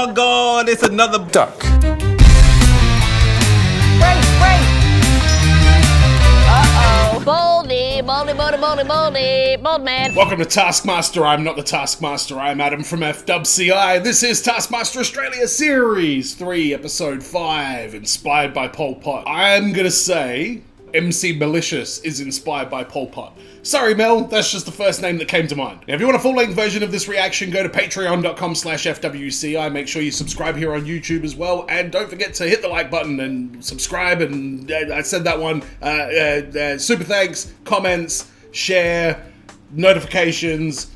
my God, it's another duck. Wait. Uh-oh. Baldy, bald man. Welcome to Taskmaster. I'm not the Taskmaster. I'm Adam from FWCI. This is Taskmaster Australia Series 3, Episode 5, inspired by Pol Pot. I'm gonna say MC Malicious is inspired by Pol Pot. Sorry, Mel, that's just the first name that came to mind. Now, if you want a full-length version of this reaction, go to patreon.com/FWCI. Make sure you subscribe here on YouTube as well, and don't forget to hit the like button and subscribe, and I said that one. Super thanks, comments, share, notifications,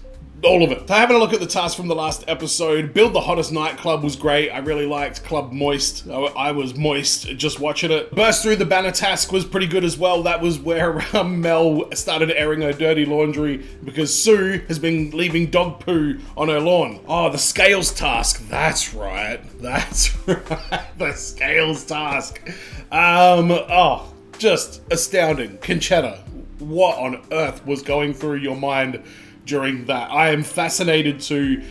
all of it. So having a look at the task from the last episode, Build the Hottest Nightclub was great. I really liked Club Moist. I was moist just watching it. Burst Through the Banner task was pretty good as well. That was where Mel started airing her dirty laundry because Sue has been leaving dog poo on her lawn. Oh, the Scales task. That's right. The Scales task. Just astounding. Conchetta, what on earth was going through your mind during that? I am fascinated to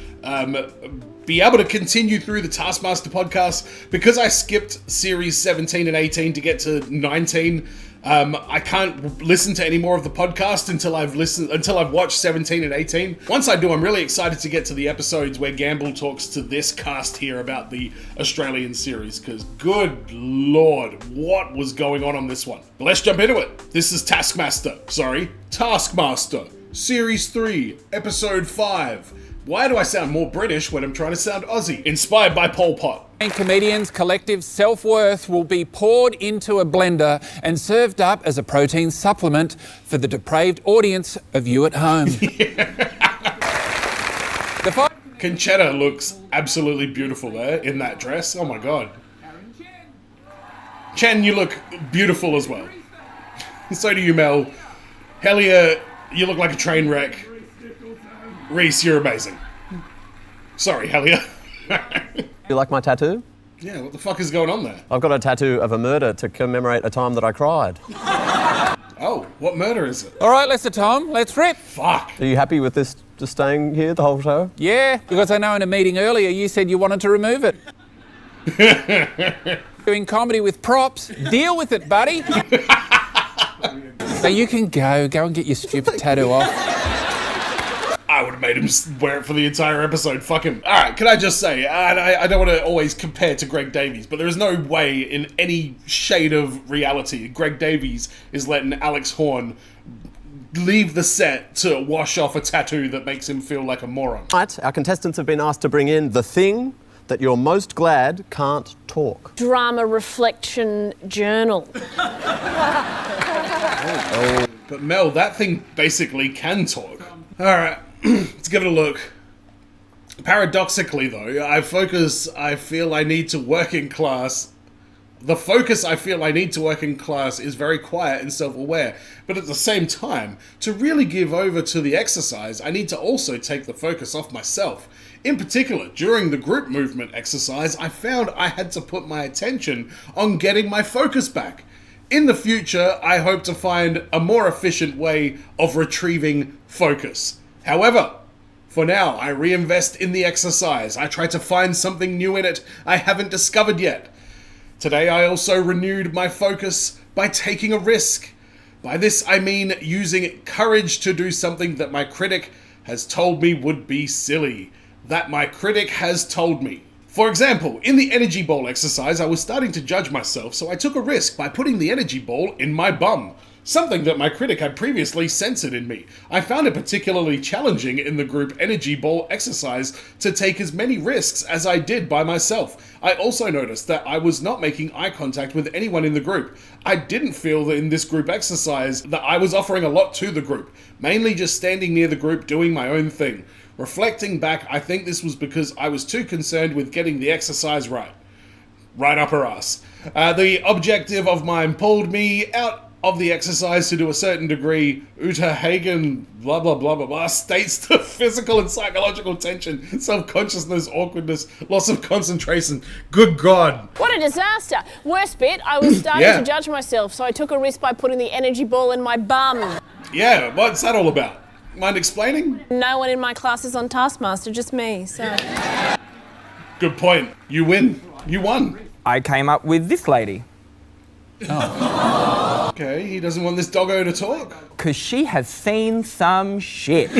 be able to continue through the Taskmaster podcast because I skipped series 17 and 18 to get to 19. I can't listen to any more of the podcast until I've watched 17 and 18. Once I do, I'm really excited to get to the episodes where Gamble talks to this cast here about the Australian series, because good lord, what was going on this one? But let's jump into it. This is Taskmaster Series 3, Episode 5. Why do I sound more British when I'm trying to sound Aussie? Inspired by Pol Pot. And comedians' collective self-worth will be poured into a blender and served up as a protein supplement for the depraved audience of you at home. Conchetta looks absolutely beautiful there in that dress. Oh my god. Chen, you look beautiful as well. So do you, Mel. Helia, you look like a train wreck. Reese, you're amazing. Sorry, Helia. You like my tattoo? Yeah, what the fuck is going on there? I've got a tattoo of a murder to commemorate a time that I cried. Oh, what murder is it? All right, Lester Tom, let's rip. Fuck. Are you happy with this just staying here the whole show? Yeah, because I know in a meeting earlier you said you wanted to remove it. Doing comedy with props, deal with it, buddy. So you can go and get your stupid tattoo off. I would have made him wear it for the entire episode. Fuck him. Alright, can I just say, and I don't want to always compare to Greg Davies, but there is no way in any shade of reality Greg Davies is letting Alex Horn leave the set to wash off a tattoo that makes him feel like a moron. Right, our contestants have been asked to bring in the thing that you're most glad can't talk. Drama reflection journal. But Mel, that thing basically can talk. Alright, let's give it a look. Paradoxically though, the focus I feel I need to work in class is very quiet and self-aware, but at the same time, to really give over to the exercise, I need to also take the focus off myself. In particular, during the group movement exercise, I found I had to put my attention on getting my focus back. In the future, I hope to find a more efficient way of retrieving focus. However, for now, I reinvest in the exercise. I try to find something new in it I haven't discovered yet. Today, I also renewed my focus by taking a risk. By this, I mean using courage to do something that my critic has told me would be silly. For example, in the energy ball exercise, I was starting to judge myself, so I took a risk by putting the energy ball in my bum. Something that my critic had previously censored in me. I found it particularly challenging in the group energy ball exercise to take as many risks as I did by myself. I also noticed that I was not making eye contact with anyone in the group. I didn't feel that in this group exercise that I was offering a lot to the group, mainly just standing near the group doing my own thing. Reflecting back, I think this was because I was too concerned with getting the exercise right. Right up her ass. The objective of mine pulled me out of the exercise to do a certain degree. Uta Hagen, blah, blah, blah, blah, blah, states the physical and psychological tension, self-consciousness, awkwardness, loss of concentration. Good God. What a disaster. Worst bit, I was starting to judge myself, so I took a risk by putting the energy ball in my bum. Yeah, what's that all about? Mind explaining? No one in my class is on Taskmaster, just me, so... Good point. You win. You won. I came up with this lady. Okay, he doesn't want this doggo to talk. Because she has seen some shit.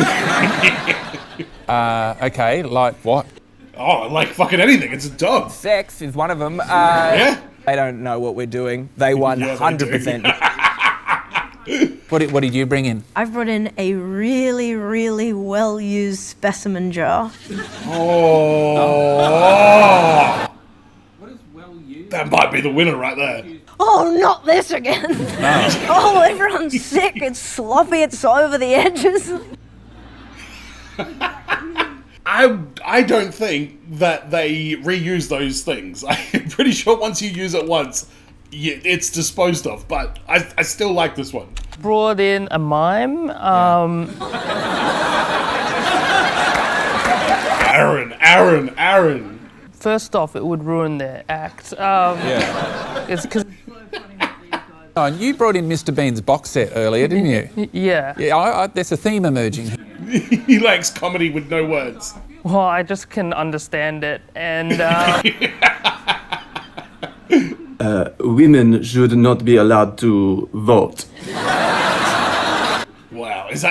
Okay, like what? Oh, like fucking anything. It's a dog. Sex is one of them. Yeah? They don't know what we're doing. They 100%. What did you bring in? I've brought in a really, really well-used specimen jar. Oh. That might be the winner right there. Oh, not this again. Oh, everyone's sick. It's sloppy. It's over the edges. I don't think that they reuse those things. I'm pretty sure once you use it once, it's disposed of. But I still like this one. Brought in a mime. Aaron. First off, it would ruin their act. It's because. Oh, and you brought in Mr. Bean's box set earlier, didn't you? Yeah. Yeah, there's a theme emerging. He likes comedy with no words. Well, I just can understand it, and women should not be allowed to vote. Wow, is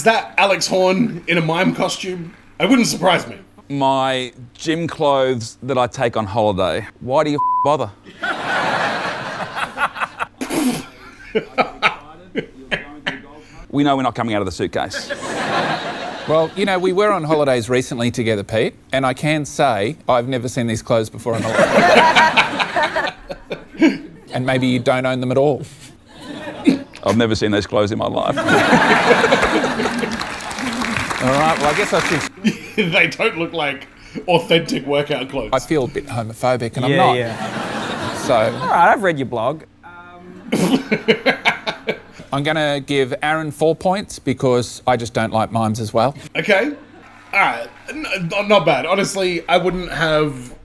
that Alex Horn in a mime costume? It wouldn't surprise me. My gym clothes that I take on holiday. Why do you bother? We know we're not coming out of the suitcase. Well, you know, we were on holidays recently together, Pete, and I can say I've never seen these clothes before in my life. And maybe you don't own them at all. I've never seen those clothes in my life. All right, well, I guess I should... They don't look like authentic workout clothes. I feel a bit homophobic, and I'm not. Yeah. So... All right, I've read your blog. I'm going to give Aaron 4 points because I just don't like mimes as well. Okay. Alright. Not bad. Honestly, I wouldn't have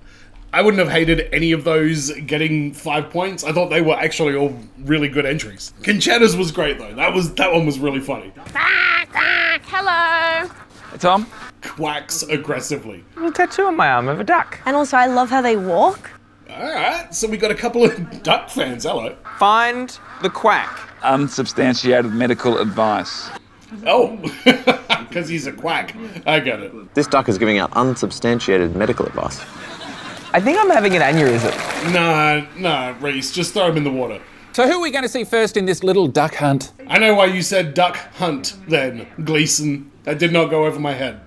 hated any of those getting 5 points. I thought they were actually all really good entries. Conchetta's was great though. That one was really funny. Quack, quack, hello. Hey, Tom? Quacks aggressively. A tattoo on my arm of a duck. And also, I love how they walk. Alright, so we got a couple of duck fans. Hello. Find the quack. Unsubstantiated medical advice. Oh, because he's a quack. I get it. This duck is giving out unsubstantiated medical advice. I think I'm having an aneurysm. Nah, Reese, just throw him in the water. So who are we going to see first in this little duck hunt? I know why you said duck hunt then, Gleason. That did not go over my head.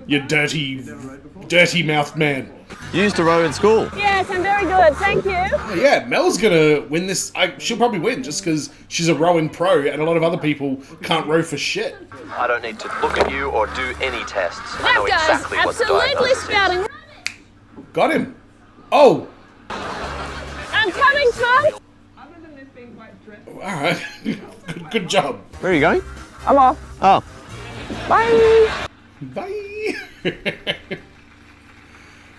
You dirty-mouthed man. You used to row in school. Yes, I'm very good, thank you. Oh, yeah, Mel's gonna win this. She'll probably win just because she's a rowing pro and a lot of other people can't row for shit. I don't need to look at you or do any tests. I know That exactly guy's what the absolutely diagnosis is. spouting. Got him. Oh, I'm coming, Tom. all right. Good job. Where are you going? I'm off. Oh. Bye. Bye.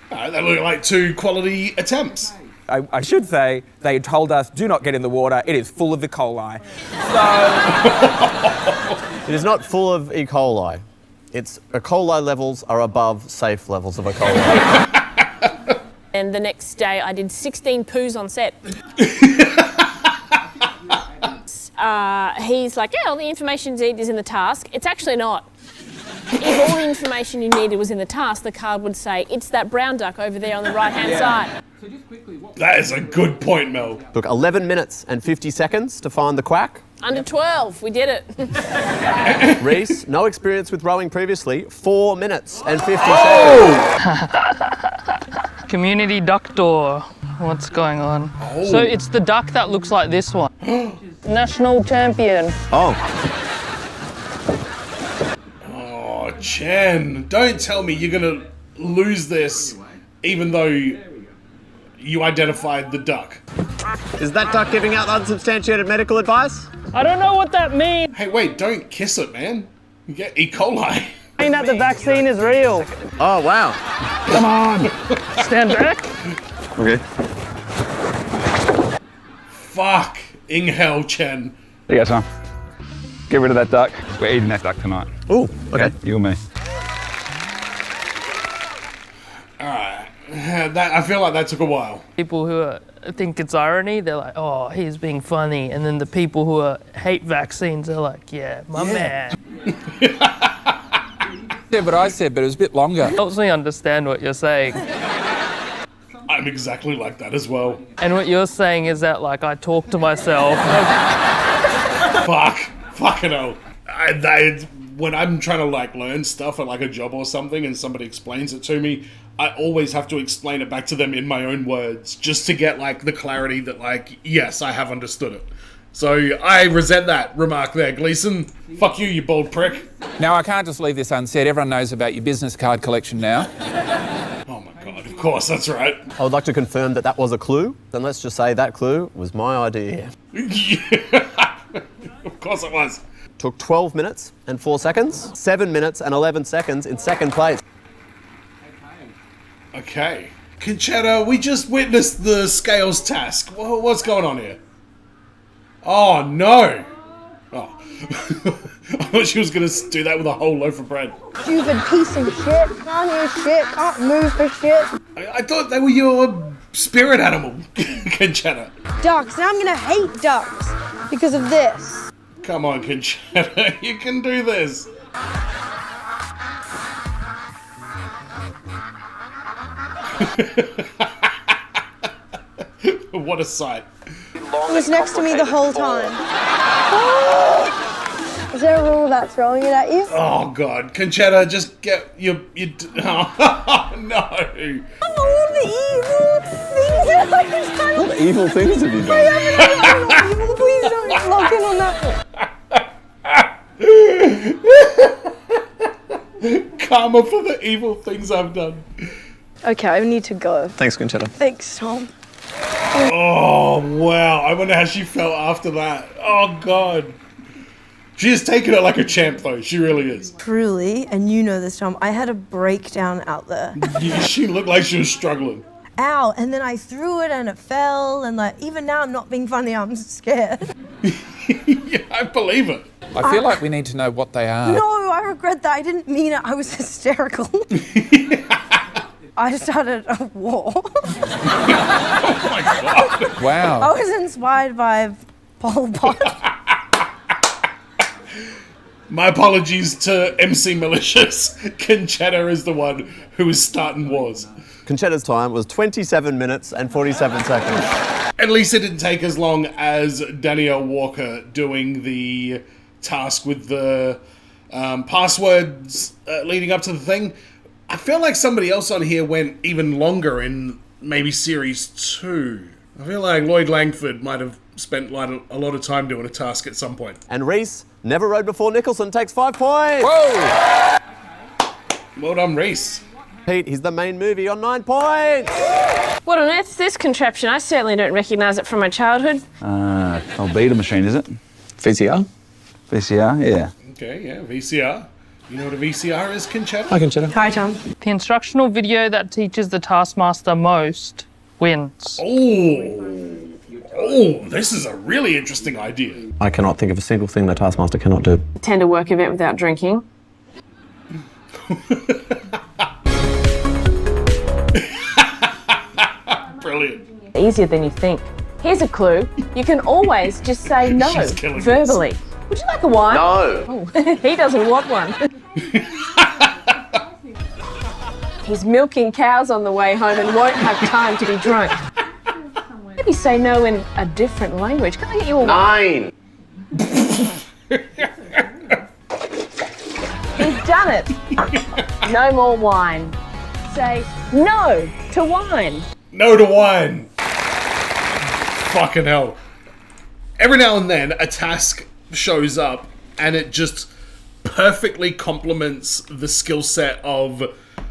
All right, that looked like 2 quality attempts. I should say, they told us, do not get in the water. It is full of E. coli. It is not full of E. coli. Its E. coli levels are above safe levels of E. coli. And the next day I did 16 poos on set. He's like, yeah, all the information you need is in the task. It's actually not. If all the information you needed was in the task, the card would say, it's that brown duck over there on the right-hand side. That is a good point, Mel. Took 11 minutes and 50 seconds to find the quack. Under 12, we did it. Reese, no experience with rowing previously, 4 minutes and 50 seconds. community duck door. What's going on? So it's the duck that looks like this one. National champion. Oh. Oh, Chen, don't tell me you're gonna lose this even though you identified the duck. Is that duck giving out unsubstantiated medical advice? I don't know what that means. Hey, wait, don't kiss it, man. You get E. coli. Saying that the vaccine is real. Oh, wow. Come on. Stand back. Okay. Fucking hell, Chen. There you go, Tom. Get rid of that duck. We're eating that duck tonight. Ooh, okay. You and me. Alright. Yeah, I feel like that took a while. People who think it's irony, they're like, oh, he's being funny. And then the people who hate vaccines are like, yeah, my man. Yeah, but I said, but it was a bit longer. Helps me understand what you're saying. I'm exactly like that as well. And what you're saying is that, like, I talk to myself. Fucking hell. When I'm trying to, like, learn stuff at, like, a job or something and somebody explains it to me, I always have to explain it back to them in my own words just to get, like, the clarity that, like, yes, I have understood it. So I resent that remark there, Gleason. Fuck you, you bald prick. Now, I can't just leave this unsaid. Everyone knows about your business card collection now. Oh my God, of course, that's right. I would like to confirm that that was a clue. Then let's just say that clue was my idea. Yeah. Of course it was. Took 12 minutes and 4 seconds. 7 minutes and 11 seconds in second place. Okay. Conchetta, we just witnessed the scales task. What's going on here? Oh, no. Oh. I thought she was going to do that with a whole loaf of bread. Stupid piece of shit. Can't hear shit. Can't move for shit. I thought they were your spirit animal, Conchetta. Ducks. Now I'm gonna hate ducks because of this. Come on, Conchetta. You can do this. What a sight. It was next to me the whole time. Is there a rule about throwing it at you? Oh, God. Conchetta, just get your oh, no. All the evil things that I just done. What evil things have you I done? haven't done evil. Please don't lock in on that. Karma for the evil things I've done. Okay, I need to go. Thanks, Conchetta. Thanks, Tom. Oh, wow. I wonder how she felt after that. Oh, God. She has taken it like a champ, though. She really is. Truly, and you know this, Tom, I had a breakdown out there. She looked like she was struggling. Ow, and then I threw it and it fell, and like, even now I'm not being funny, I'm scared. Yeah, I believe it. I feel like we need to know what they are. No, I regret that. I didn't mean it. I was hysterical. I started a war. Oh, my God. Wow. I was inspired by Pol Pot. My apologies to MC Malicious. Conchetta is the one who is starting wars. Conchetta's time was 27 minutes and 47 seconds. At least it didn't take as long as Danielle Walker doing the task with the passwords leading up to the thing. I feel like somebody else on here went even longer in maybe series 2. I feel like Lloyd Langford might have spent like a lot of time doing a task at some point. And Reese, never rode before Nicholson, takes 5 points. Whoa! Well done, Reese. Pete, he's the main movie on 9 points. What on earth is this contraption? I certainly don't recognise it from my childhood. Old beta machine, is it? VCR? VCR, yeah. Okay, yeah, VCR. You know what a VCR is, Conchetta? Hi, Conchetta. Hi, Tom. The instructional video that teaches the Taskmaster most wins. Oh, this is a really interesting idea. I cannot think of a single thing that Taskmaster cannot do. Attend a work event without drinking. Brilliant. Easier than you think. Here's a clue. You can always just say no She's killing verbally. Would you like a wine? No! Oh, he doesn't want one. He's milking cows on the way home and won't have time to be drunk. Maybe say no in a different language. Can I get you a wine? 9! He's done it. No more wine. Say no to wine. No to wine. Fucking hell. Every now and then, a task shows up and it just perfectly complements the skill set of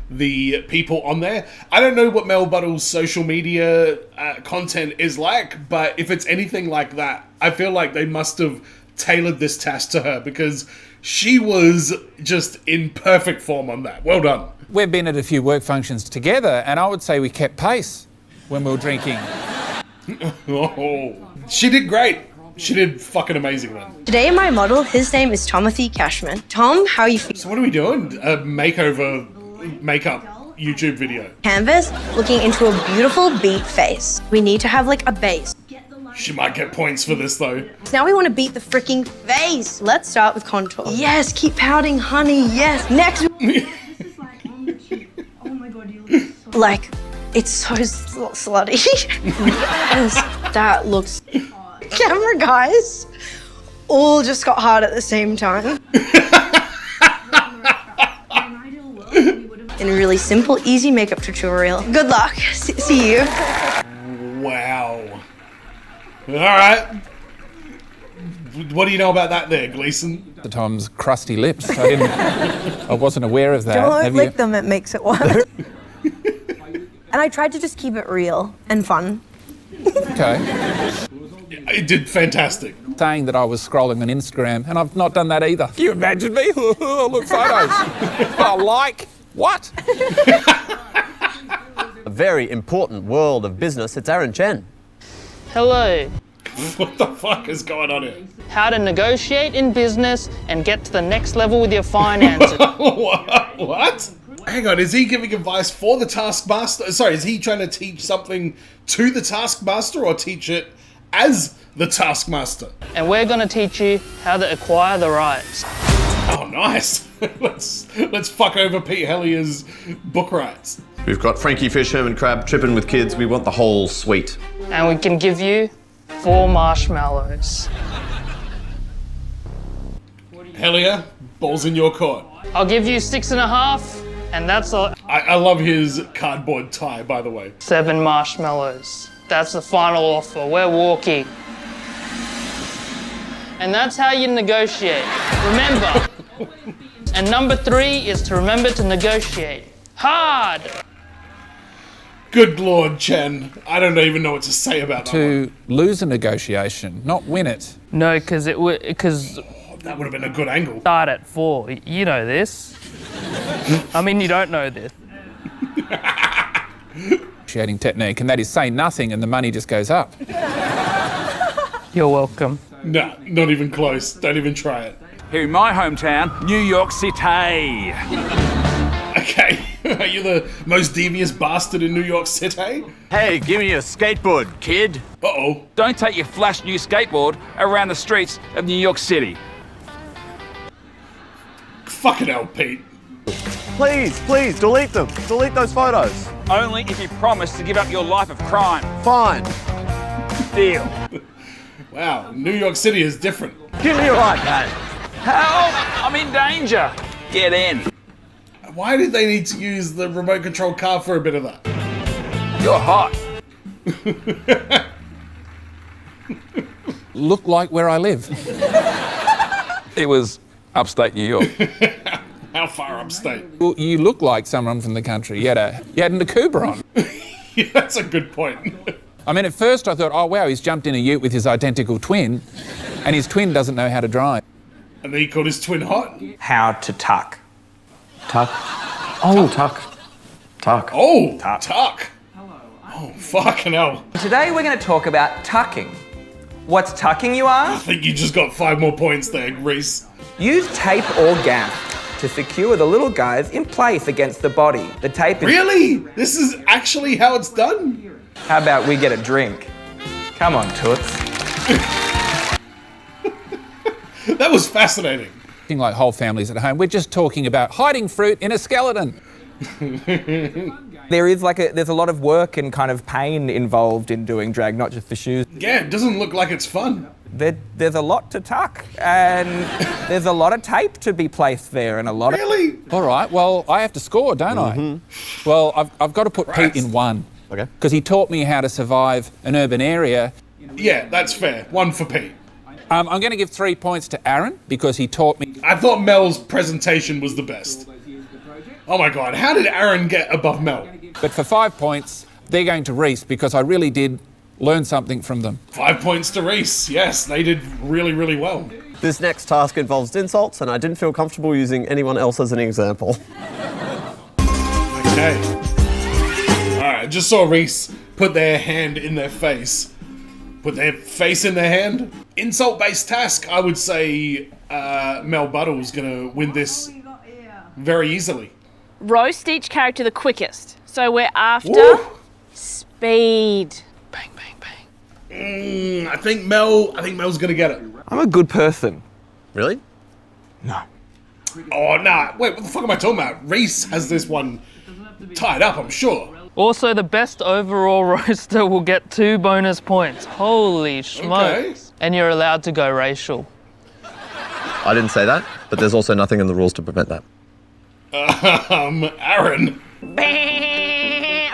the people on there. I don't know what Mel Buttle's social media content is like, but if it's anything like that, I feel like they must have tailored this task to her because she was just in perfect form on that. Well done. We've been at a few work functions together, and I would say we kept pace when we were drinking. Oh, she did great. She did fucking amazing, man. Today, my model, his name is Timothy Cashman. Tom, how are you feeling? So what are we doing? A makeover, makeup YouTube video. Canvas looking into a beautiful beat face. We need to have like a base. She might get points for this though. So now we want to beat the freaking face. Let's start with contour. Yes, keep pouting, honey. Yes. Next. Like, it's so slutty. Yes, that looks. Camera guys all just got hard at the same time. In a really simple, easy makeup tutorial. Good luck. See you. Wow. All right. What do you know about that there, Gleason? The Tom's crusty lips. I wasn't aware of that. Don't Have lick you? them, it makes it worse. And I tried to just keep it real and fun. Okay. It did fantastic. Saying that I was scrolling on Instagram, and I've not done that either. Can you imagine me? Look, photos. Oh, like, what? A very important world of business. It's Aaron Chen. Hello. What the fuck is going on here? How to negotiate in business and get to the next level with your finances. What? Hang on, is he giving advice for the Taskmaster? Sorry, is he trying to teach something to the Taskmaster or teach it as the Taskmaster? And we're going to teach you how to acquire the rights. Oh, nice. let's fuck over Pete Hellier's book rights. We've got Frankie Fish, Herman Crab, Trippin' with Kids. We want the whole suite. And we can give you 4 marshmallows. Hellier, ball's in your court. I'll give you 6.5, and that's I love his cardboard tie, by the way. 7 marshmallows. That's the final offer. We're walking. And that's how you negotiate. Remember. And number 3 is to remember to negotiate. Hard! Good Lord, Chen. I don't even know what to say about that To lose a negotiation, not win it. No, because it would. Because that would have been a good angle. Start at 4. You know this. I mean, you don't know this. Negotiating technique, and that is say nothing and the money just goes up. You're welcome. No, not even close. Don't even try it. Here in my hometown, New York City. Okay. Are you the most devious bastard in New York City? Hey, give me a skateboard, kid. Uh-oh. Don't take your flash new skateboard around the streets of New York City. Fucking hell, Pete. Please, please, delete them. Delete those photos. Only if you promise to give up your life of crime. Fine. Deal. Wow, New York City is different. Give me your iPad. Help! I'm in danger. Get in. Why did they need to use the remote control car for a bit of that? You're hot. Look like where I live. It was upstate New York. How far upstate? Well, you look like someone from the country. You had an Akuba on. Yeah, that's a good point. I mean, at first I thought, oh wow, he's jumped in a ute with his identical twin, and his twin doesn't know how to drive. And then he called his twin hot? How to tuck. Tuck. Oh, tuck. Tuck. Oh, tuck. Oh, fucking hell. Today we're going to talk about tucking. What's tucking, you I ask? think you just got 5 more points there, Reese. Use tape or gaff to secure the little guys in place against the body. The tape is... Really? This is actually how it's done? How about we get a drink? Come on, Toots. That was fascinating. Like whole families at home, we're just talking about hiding fruit in a skeleton. There's a lot of work and kind of pain involved in doing drag, not just the shoes. Yeah, it doesn't look like it's fun. There's a lot to tuck, and there's a lot of tape to be placed there, and a lot Really? All right, well, I have to score, don't I? Well, I've got to put Pete in 1. Okay. Because he taught me how to survive an urban area. Yeah, that's fair. 1 for Pete. I'm going to give 3 points to Aaron because he taught me. I thought Mel's presentation was the best. Oh my god, how did Aaron get above Mel? But for 5 points, they're going to Reese because I really did learn something from them. 5 points to Reese. Yes, they did really, really well. This next task involves insults, and I didn't feel comfortable using anyone else as an example. Okay. Alright, I just saw Reese put their hand in their face. Put their face in their hand. Insult-based task, I would say Mel Buttle's gonna win this very easily. roast each character the quickest. So we're after Woo. speed. Bang, bang, bang. I think Mel's gonna get it. I'm a good person. Really? No. Oh, nah. Wait, what the fuck am I talking about? Reese has this one tied up, I'm sure. Also, the best overall roaster will get 2 bonus points. Holy smokes. And you're allowed to go racial. I didn't say that, but there's also nothing in the rules to prevent that. Aaron.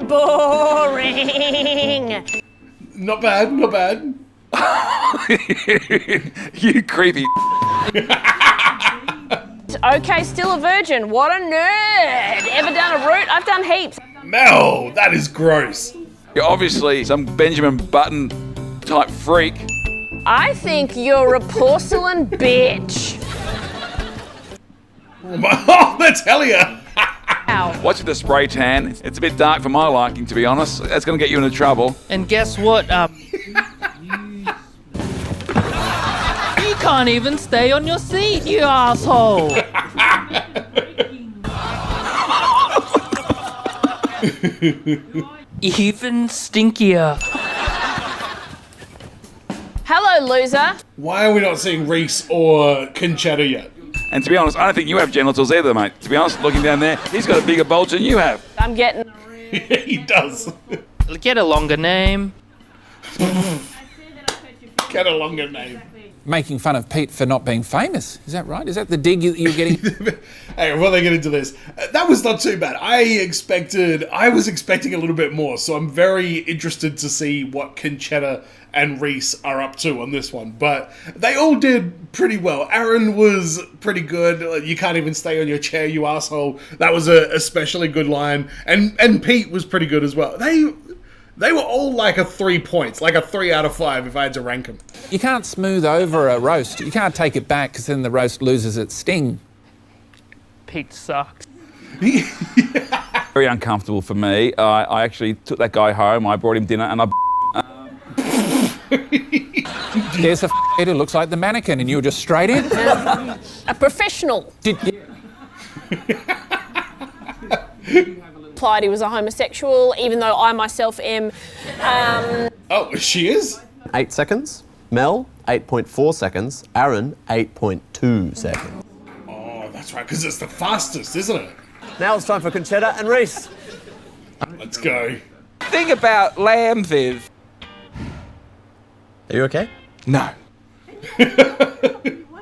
Boring. Not bad, not bad. You creepy. Okay, still a virgin. What a nerd. Ever done a root? I've done heaps. Mel, that is gross. You're obviously some Benjamin Button type freak. I think you're a porcelain bitch. Oh, that's Hellier. Ow. Watch the spray tan. It's a bit dark for my liking, to be honest. That's going to get you into trouble. And guess what? You can't even stay on your seat, you asshole. Even stinkier. Hello, loser. Why are we not seeing Reese or Conchetta yet? And to be honest, I don't think you have genitals either, mate. To be honest, looking down there, he's got a bigger bulge than you have. I'm getting... He does. Get a longer name. Get a longer name. Making fun of Pete for not being famous. Is that right? Is that the dig you're getting? Hey, before they get into this, that was not too bad. I was expecting a little bit more, so I'm very interested to see what Conchetta and Reese are up to on this one. But they all did pretty well. Aaron was pretty good. You can't even stay on your chair, you asshole. That was a especially good line. And Pete was pretty good as well. They were all like a 3 points, like a 3 out of 5 if I had to rank them. You can't smooth over a roast. You can't take it back because then the roast loses its sting. Pete sucks. Very uncomfortable for me. I actually took that guy home. I brought him dinner and I... There's a kid who looks like the mannequin and you were just straight in. A professional. Implied he was a homosexual, even though I myself am. Oh, she is? 8 seconds. Mel, 8.4 seconds. Aaron, 8.2 seconds. Oh, that's right, because it's the fastest, isn't it? Now it's time for Conchetta and Reese. Let's go. Thing about lambs is... Are you okay? No.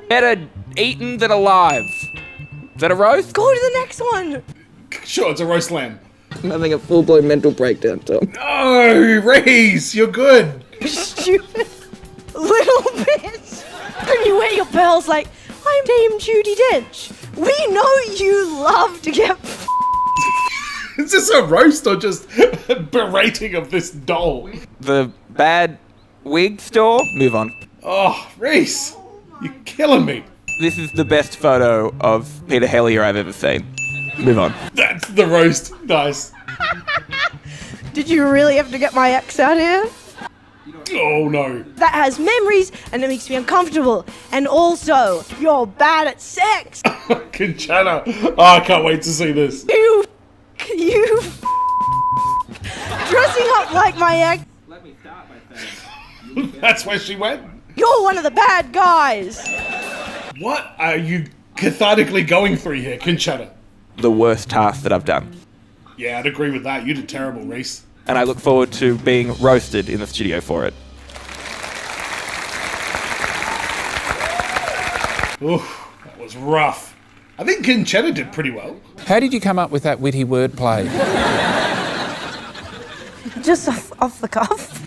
Better eaten than alive. Is that a roast? Go to the next one. Sure, it's a roast lamb. I'm having a full-blown mental breakdown, Tom. No, Reese, you're good. Stupid little bitch. Can you wear your pearls like, I'm Dame Judi Dench. We know you love to get Is this a roast or just berating of this doll? The bad wig store? Move on. Oh, Reese, you're killing me. This is the best photo of Peter Hellier I've ever seen. Move on. That's the roast. Nice. Did you really have to get my ex out here? Oh, no. That has memories and it makes me uncomfortable. And also, you're bad at sex. Conchetta. Oh, I can't wait to see this. You dressing up like my ex. Let me start by saying... That's where she went? You're one of the bad guys. What are you cathartically going through here, Conchetta? The worst task that I've done. Yeah, I'd agree with that. You did terrible, Reese. And I look forward to being roasted in the studio for it. Oof, that was rough. I think Conchetta did pretty well. How did you come up with that witty wordplay? Just off the cuff.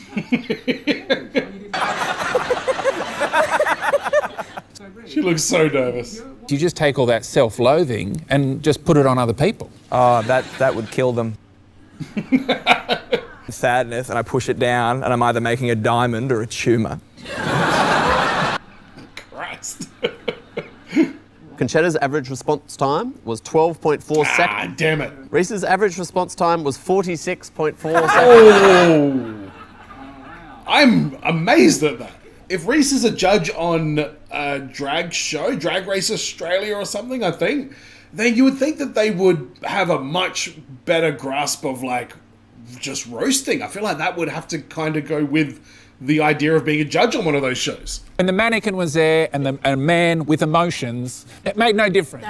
She looks so nervous. You just take all that self-loathing and just put it on other people. Oh, that would kill them. Sadness, and I push it down, and I'm either making a diamond or a tumour. Christ. Conchetta's average response time was 12.4 seconds. Ah, damn it. Reese's average response time was 46.4 seconds. Oh. I'm amazed at that. If Reese is a judge on a drag show, Drag Race Australia or something, I think, then you would think that they would have a much better grasp of like just roasting. I feel like that would have to kind of go with the idea of being a judge on one of those shows. And the mannequin was there, and a man with emotions. It made no difference.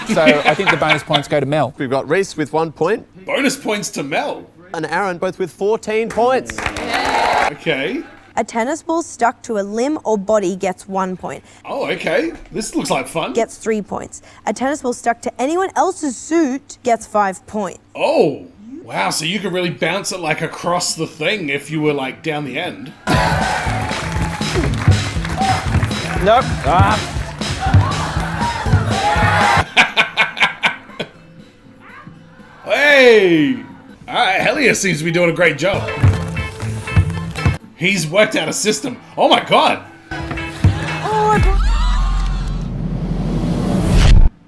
So I think the bonus points go to Mel. We've got Reese with 1 point. Bonus points to Mel. And Aaron both with 14 points. Okay. A tennis ball stuck to a limb or body gets 1 point. Oh, okay. This looks like fun. Gets 3 points. A tennis ball stuck to anyone else's suit gets 5 points. Oh. Wow, so you could really bounce it like across the thing if you were like down the end. Nope. Hey! Alright, Hellier seems to be doing a great job. He's worked out a system. Oh my god!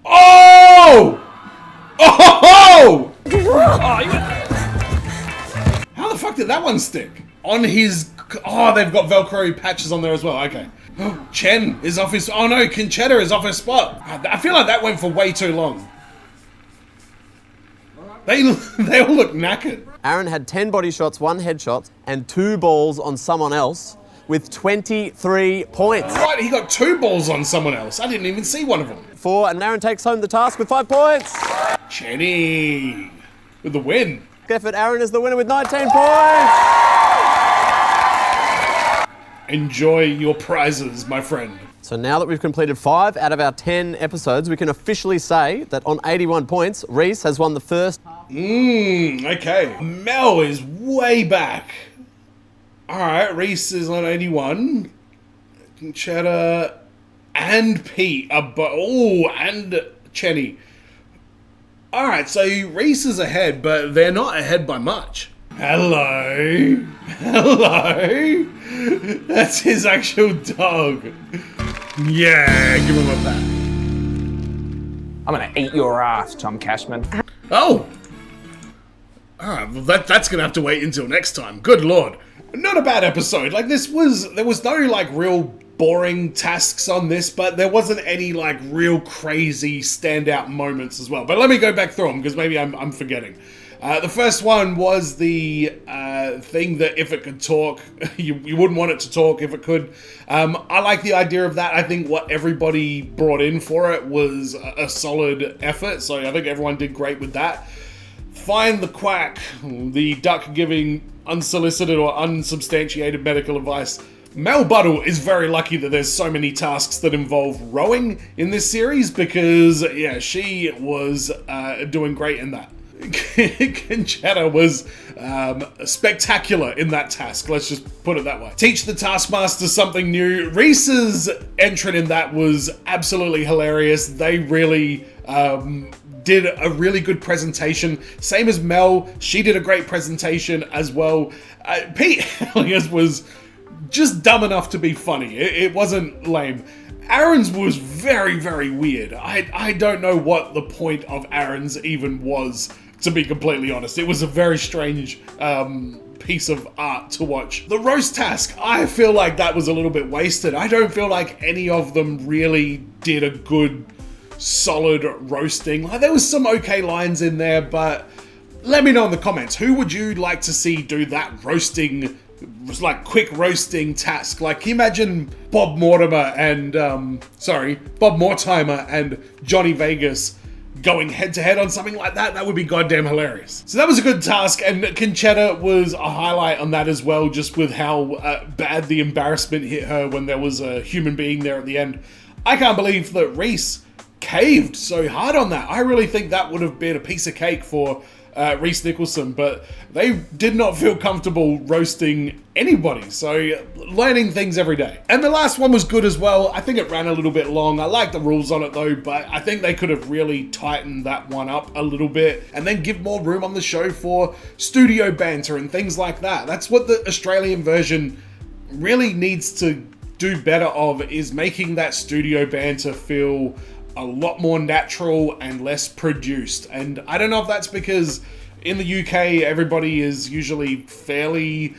Oh! Oh! How the fuck did that one stick? On his... Oh, they've got Velcro patches on there as well. Okay. Chen is off his... Oh no, Conchetta is off his spot. I feel like that went for way too long. They all look knackered. Aaron had 10 body shots, 1 headshot, and 2 balls on someone else with 23 points. What? He got 2 balls on someone else. I didn't even see one of them. 4, and Aaron takes home the task with 5 points. Chenny with the win. Effort, Aaron is the winner with 19 points. Enjoy your prizes, my friend. So now that we've completed 5 out of our 10 episodes, we can officially say that on 81 points, Reese has won the first. Okay. Mel is way back. Alright, Reese is on 81. Cheddar and Pete are and Chenny. Alright, so Reese is ahead, but they're not ahead by much. Hello. Hello. That's his actual dog. Yeah, give him a pat. I'm gonna eat your ass, Tom Cashman. Oh! Alright, well that's gonna have to wait until next time. Good lord. Not a bad episode. Like, there was no, like, real boring tasks on this, but there wasn't any, like, real crazy standout moments as well. But let me go back through them, because maybe I'm forgetting. The first one was the thing that if it could talk, you wouldn't want it to talk if it could. I like the idea of that. I think what everybody brought in for it was a solid effort, so I think everyone did great with that. Find the quack, the duck giving unsolicited or unsubstantiated medical advice. Mel Buttle is very lucky that there's so many tasks that involve rowing in this series because, yeah, she was doing great in that. Conchetta was spectacular in that task, let's just put it that way. Teach the Taskmaster something new. Reese's entrant in that was absolutely hilarious. They really did a really good presentation. Same as Mel, she did a great presentation as well. Pete Elias was just dumb enough to be funny. It wasn't lame. Aaron's was very, very weird. I don't know what the point of Aaron's even was, to be completely honest. It was a very strange piece of art to watch. The roast task, I feel like that was a little bit wasted. I don't feel like any of them really did a good, solid roasting. Like, there was some okay lines in there, but let me know in the comments, who would you like to see do that roasting, like quick roasting task? Like, can you imagine Bob Mortimer and, Bob Mortimer and Johnny Vegas going head to head on something like that? That would be goddamn hilarious. So that was a good task, and Conchetta was a highlight on that as well, just with how bad the embarrassment hit her when there was a human being there at the end. I can't believe that Reese caved so hard on that. I really think that would have been a piece of cake for Reese Nicholson, but they did not feel comfortable roasting anybody, so learning things every day. And the last one was good as well. I think it ran a little bit long. I like the rules on it though, but I think they could have really tightened that one up a little bit and then give more room on the show for studio banter and things like that. That's what the Australian version really needs to do better of, is making that studio banter feel a lot more natural and less produced. And I don't know if that's because in the UK everybody is usually fairly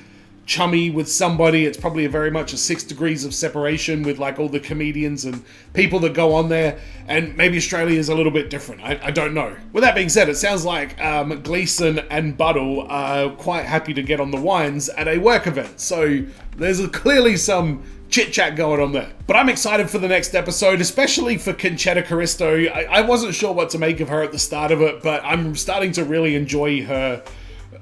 chummy with somebody, it's probably very much a 6 degrees of separation with like all the comedians and people that go on there, and maybe Australia is a little bit different. I don't know. With that being said, it sounds like Gleeson and Buddle are quite happy to get on the wines at a work event, so there's clearly some chit-chat going on there. But I'm excited for the next episode, especially for Conchetta Caristo. I wasn't sure what to make of her at the start of it, but I'm starting to really enjoy her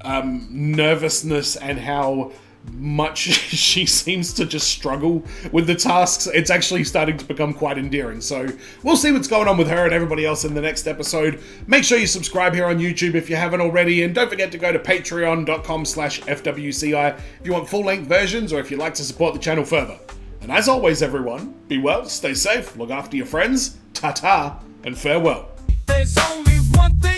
nervousness and how much she seems to just struggle with the tasks. It's actually starting to become quite endearing. So we'll see what's going on with her and everybody else in the next episode. Make sure you subscribe here on YouTube if you haven't already, and don't forget to go to patreon.com/FWCI if you want full-length versions or if you'd like to support the channel further. And as always, everyone, be well, stay safe, look after your friends, ta-ta, and farewell. There's only one thing